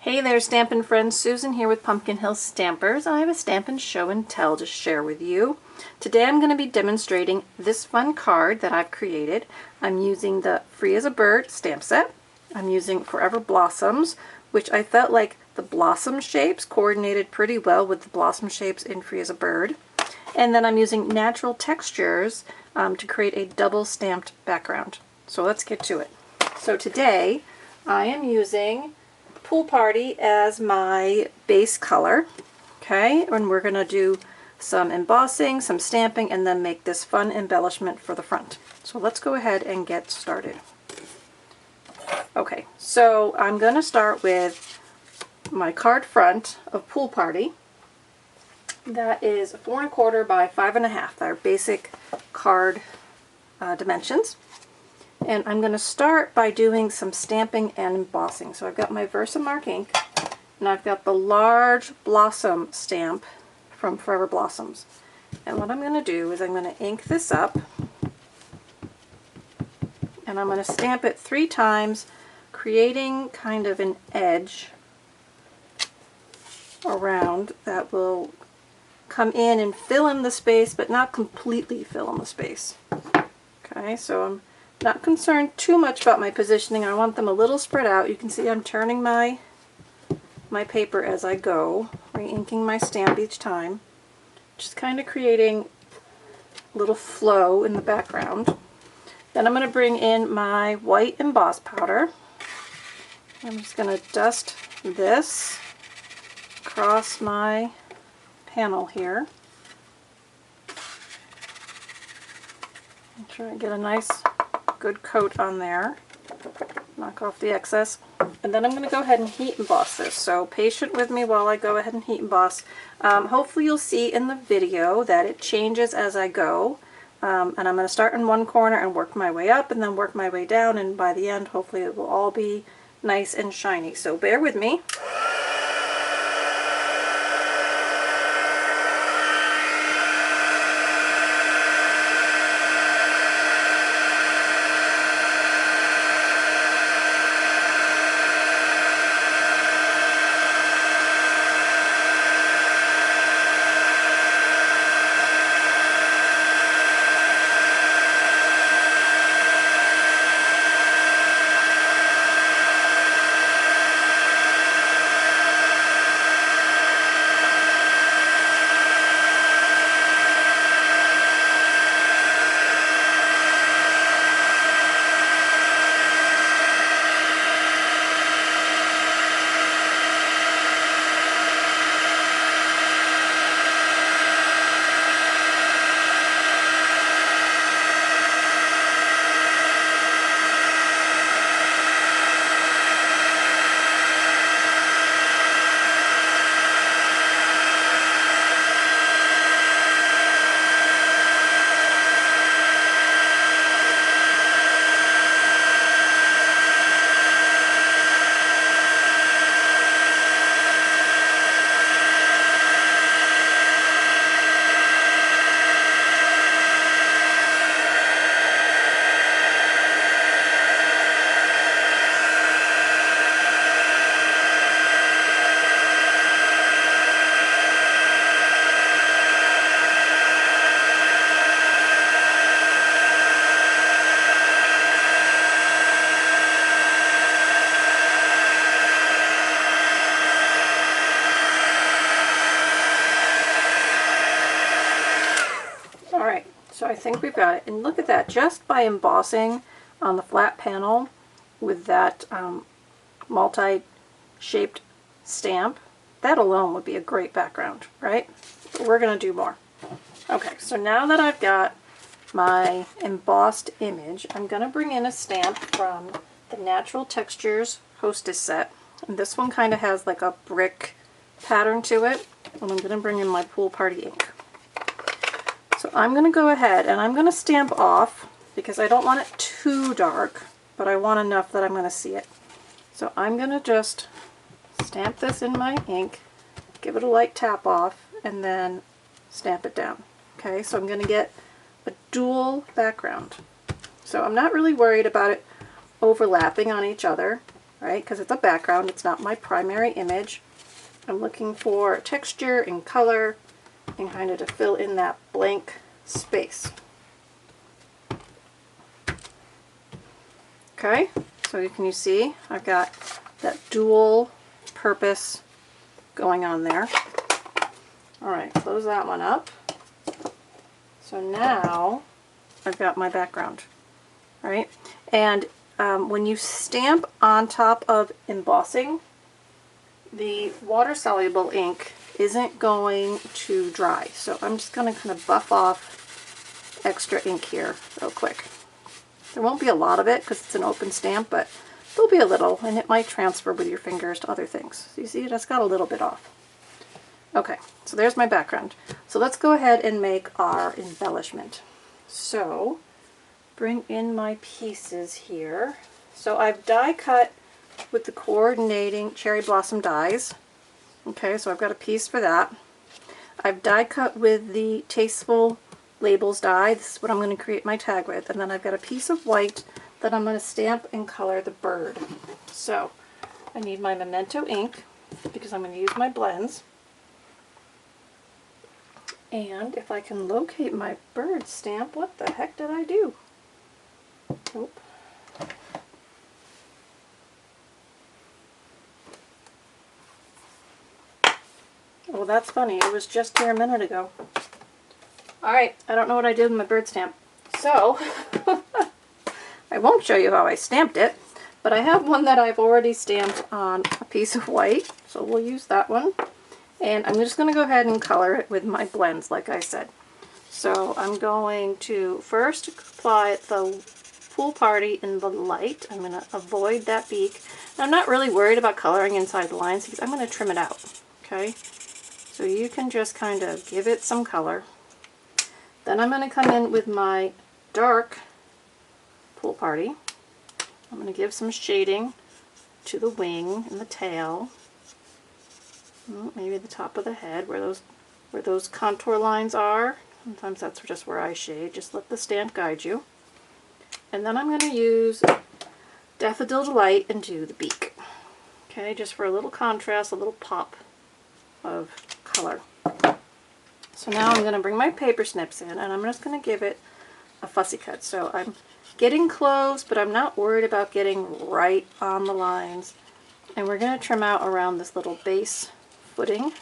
Hey there, Stampin' friends. Susan here with Pumpkin Hill Stampers. I have a Stampin' show and tell to share with you. Today I'm going to be demonstrating this fun card that I've created. I'm using the Free as a Bird stamp set. I'm using Forever Blossoms, which I felt like the blossom shapes coordinated pretty well with the blossom shapes in Free as a Bird. And then I'm using natural textures to create a double stamped background. So let's get to it. So today I am using Pool Party as my base color, okay, and we're going to do some embossing, some stamping, and then make this fun embellishment for the front. So let's go ahead and get started. Okay, so I'm going to start with my card front of Pool Party. That is 4 1/4 by 5 1/2. Our basic card dimensions. And I'm going to start by doing some stamping and embossing. So I've got my Versamark ink, and I've got the large blossom stamp from Forever Blossoms. And what I'm going to do is I'm going to ink this up, and I'm going to stamp it 3 times, creating kind of an edge around that will come in and fill in the space, but not completely fill in the space. Okay, so I'm not concerned too much about my positioning. I want them a little spread out. You can see I'm turning my paper as I go, re-inking my stamp each time, just kind of creating a little flow in the background. Then I'm going to bring in my white emboss powder. I'm just going to dust this across my panel here. Make sure I get a nice good coat on there. Knock off the excess. And then I'm going to go ahead and heat emboss this. So patient with me while I go ahead and heat emboss. Hopefully you'll see in the video that it changes as I go. And I'm going to start in one corner and work my way up and then work my way down, and by the end hopefully it will all be nice and shiny. So bear with me. Alright, so I think we've got it. And look at that, just by embossing on the flat panel with that multi-shaped stamp, that alone would be a great background, right? But we're going to do more. Okay, so now that I've got my embossed image, I'm going to bring in a stamp from the Natural Textures Hostess set. And this one kind of has like a brick pattern to it. And I'm going to bring in my Pool Party ink. So I'm going to go ahead and I'm going to stamp off, because I don't want it too dark, but I want enough that I'm going to see it. So I'm going to just stamp this in my ink, give it a light tap off, and then stamp it down. Okay, so I'm going to get a dual background. So I'm not really worried about it overlapping on each other. right? Because it's a background, it's not my primary image. I'm looking for texture and color and kind of to fill in that blank space. Okay, so you see I've got that dual purpose going on there. All right, close that one up. So now I've got my background, right? And when you stamp on top of embossing, the water-soluble ink isn't going to dry. So I'm just going to kind of buff off extra ink here real quick. There won't be a lot of it because it's an open stamp, but there'll be a little, and it might transfer with your fingers to other things. So you see, that's got a little bit off. Okay, so there's my background. So let's go ahead and make our embellishment. So bring in my pieces here. So I've die cut with the coordinating cherry blossom dies. Okay, so I've got a piece for that. I've die cut with the Tasteful Labels die. This is what I'm going to create my tag with. And then I've got a piece of white that I'm going to stamp and color the bird. So I need my Memento ink because I'm going to use my blends. And if I can locate my bird stamp, what the heck did I do? Nope. Oh, that's funny. It was just here a minute ago. Alright, I don't know what I did with my bird stamp. So, I won't show you how I stamped it, but I have one that I've already stamped on a piece of white, so we'll use that one. And I'm just going to go ahead and color it with my blends, like I said. So I'm going to first apply the Pool Party in the light. I'm going to avoid that beak. And I'm not really worried about coloring inside the lines because I'm going to trim it out. Okay? So you can just kind of give it some color. Then I'm going to come in with my dark Pool Party. I'm going to give some shading to the wing and the tail. Maybe the top of the head where those contour lines are. Sometimes that's just where I shade. Just let the stamp guide you. And then I'm going to use Daffodil Delight and do the beak. Okay, just for a little contrast, a little pop of color. So now I'm going to bring my paper snips in and I'm just going to give it a fussy cut. So I'm getting close, but I'm not worried about getting right on the lines. And we're going to trim out around this little base footing,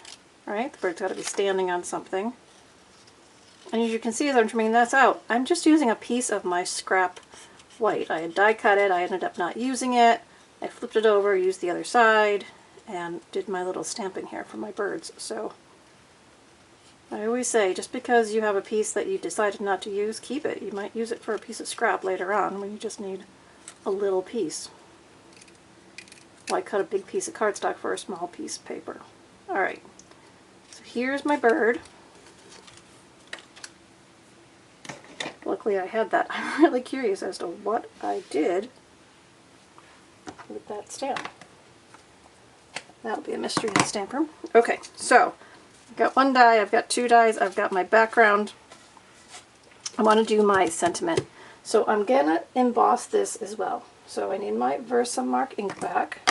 right? The bird's got to be standing on something. And as you can see as I'm trimming this out, I'm just using a piece of my scrap white. I had die cut it, I ended up not using it. I flipped it over, used the other side, and did my little stamping here for my birds. So I always say, just because you have a piece that you decided not to use, keep it. You might use it for a piece of scrap later on when you just need a little piece. Well, I cut a big piece of cardstock for a small piece of paper. Alright, so here's my bird. Luckily I had that. I'm really curious as to what I did with that stamp. That'll be a mystery in the stamp room. Okay, so I've got one die, I've got two dies, I've got my background. I want to do my sentiment. So I'm going to emboss this as well. So I need my Versamark ink back.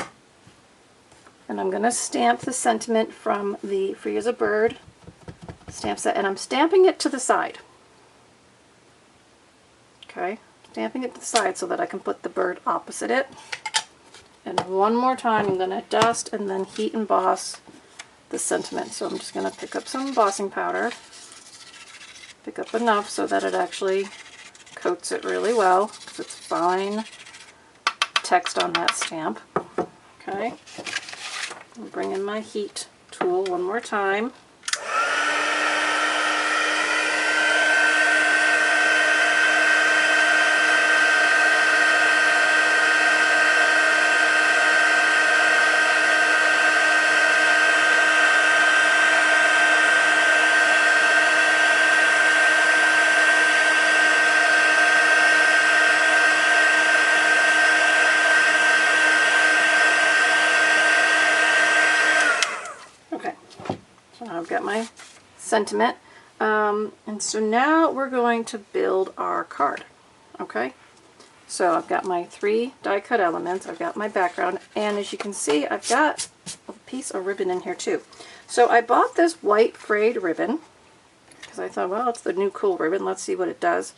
And I'm going to stamp the sentiment from the Free as a Bird stamp set. And I'm stamping it to the side. Okay, stamping it to the side so that I can put the bird opposite it. And one more time I'm going to dust and then heat emboss the sentiment. So I'm just going to pick up some embossing powder. Pick up enough so that it actually coats it really well, because it's fine text on that stamp. Okay, I'll bring in my heat tool one more time. I've got my sentiment, and so now we're going to build our card. Okay, So I've got my 3 die cut elements, I've got my background, and as you can see, I've got a piece of ribbon in here too. So I bought this white frayed ribbon because I thought, well, it's the new cool ribbon, let's see what it does.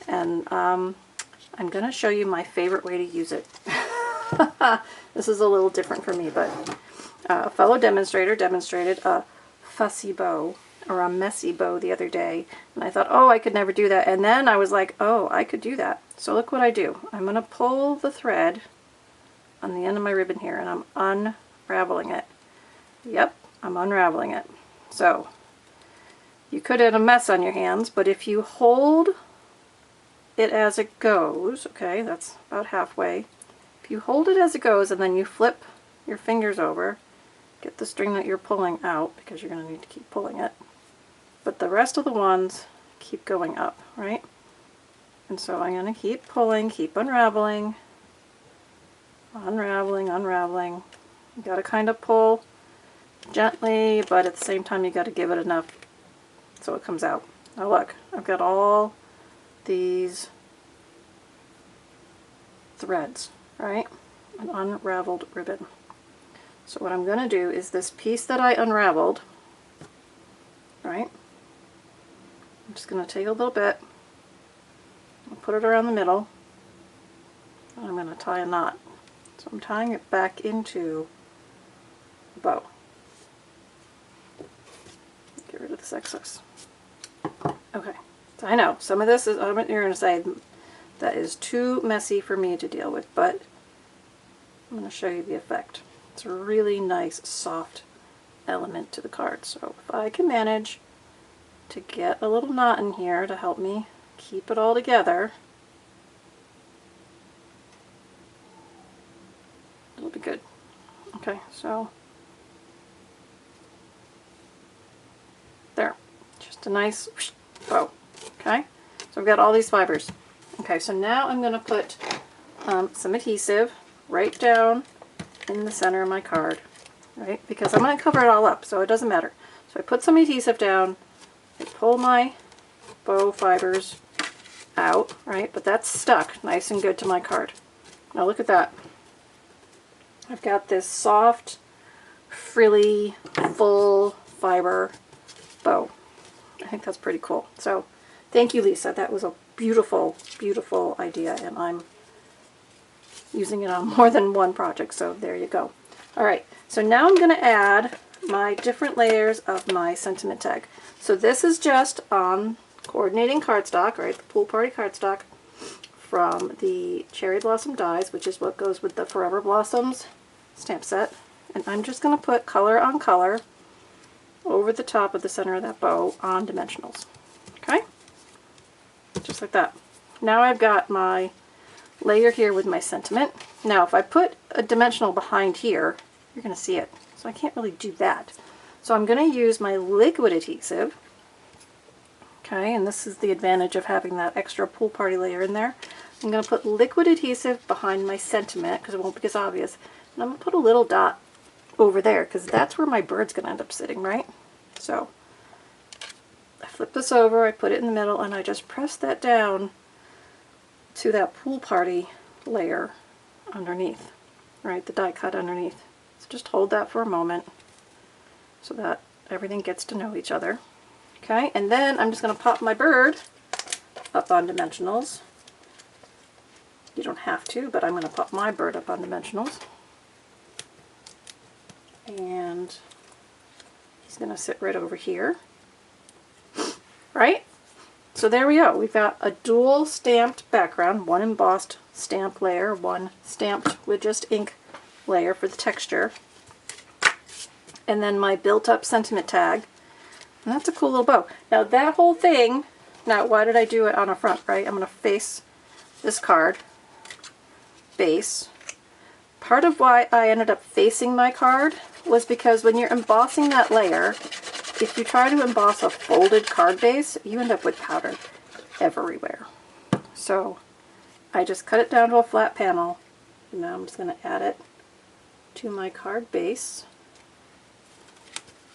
And I'm going to show you my favorite way to use it. This is a little different for me, but a fellow demonstrator demonstrated a fussy bow, or a messy bow, the other day, and I thought, oh, I could never do that. And then I was like, oh, I could do that. So look what I do. I'm going to pull the thread on the end of my ribbon here, and I'm unraveling it. Yep, I'm unraveling it. So you could have a mess on your hands, but if you hold it as it goes, okay, that's about halfway. If you hold it as it goes and then you flip your fingers over, get the string that you're pulling out, because you're going to need to keep pulling it. But the rest of the ones keep going up, right? And so I'm going to keep pulling, keep unraveling, unraveling, unraveling. You got to kind of pull gently, but at the same time you got to give it enough so it comes out. Now look, I've got all these threads, right? An unraveled ribbon. So what I'm going to do is this piece that I unraveled, right? I'm just going to take a little bit, I'll put it around the middle, and I'm going to tie a knot. So I'm tying it back into the bow. Get rid of this excess. Okay, so I know some of this is, you're going to say that is too messy for me to deal with, but I'm going to show you the effect. It's a really nice soft element to the card. So if I can manage to get a little knot in here to help me keep it all together, it'll be good. Okay, so there, just a nice bow. Okay, so I've got all these fibers. Okay, so now I'm going to put some adhesive right down in the center of my card, right? Because I'm going to cover it all up, so it doesn't matter. So I put some adhesive down, I pull my bow fibers out, right? But that's stuck nice and good to my card. Now look at that. I've got this soft, frilly, full fiber bow. I think that's pretty cool. So thank you, Lisa. That was a beautiful, beautiful idea, and I'm using it on more than one project, so there you go. Alright, so now I'm going to add my different layers of my sentiment tag. So this is just coordinating cardstock, right, the Pool Party cardstock from the Cherry Blossom dies, which is what goes with the Forever Blossoms stamp set. And I'm just going to put color on color over the top of the center of that bow on dimensionals. Okay? Just like that. Now I've got my layer here with my sentiment. Now if I put a dimensional behind here, you're going to see it. So I can't really do that. So I'm going to use my liquid adhesive. Okay, and this is the advantage of having that extra Pool Party layer in there. I'm going to put liquid adhesive behind my sentiment because it won't be as obvious. And I'm going to put a little dot over there because that's where my bird's going to end up sitting, right? So I flip this over, I put it in the middle, and I just press that down to that Pool Party layer underneath, right, the die cut underneath. So just hold that for a moment so that everything gets to know each other. Okay, and then I'm just going to pop my bird up on dimensionals. You don't have to, but I'm going to pop my bird up on dimensionals. And he's going to sit right over here. Right? So there we go. We've got a dual stamped background, one embossed stamp layer, one stamped with just ink layer for the texture. And then my built-up sentiment tag. And that's a cool little bow. Now that whole thing, now why did I do it on a front, right? I'm going to face this card, base. Part of why I ended up facing my card was because when you're embossing that layer, if you try to emboss a folded card base, you end up with powder everywhere. So I just cut it down to a flat panel, and now I'm just going to add it to my card base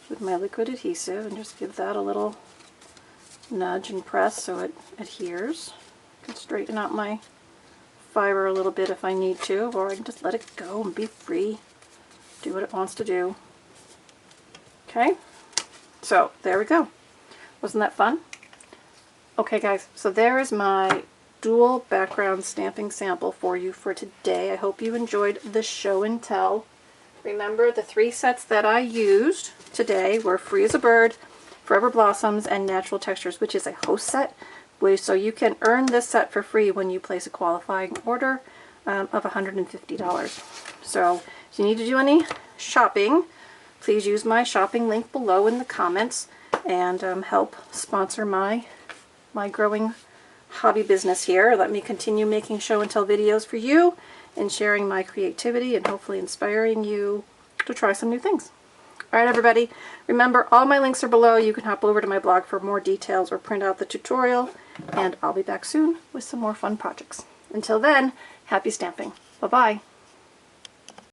with my liquid adhesive and just give that a little nudge and press so it adheres. I can straighten out my fiber a little bit if I need to, or I can just let it go and be free, do what it wants to do. Okay, so there we go. Wasn't that fun? Okay guys, so there is my dual background stamping sample for you for today. I hope you enjoyed the show and tell. Remember, the 3 sets that I used today were Free as a Bird, Forever Blossoms, and Natural Textures, which is a host set. So you can earn this set for free when you place a qualifying order of $150. So if you need to do any shopping, please use my shopping link below in the comments and help sponsor my growing hobby business here. Let me continue making show and tell videos for you and sharing my creativity and hopefully inspiring you to try some new things. Alright everybody, remember all my links are below. You can hop over to my blog for more details or print out the tutorial, and I'll be back soon with some more fun projects. Until then, happy stamping. Bye-bye.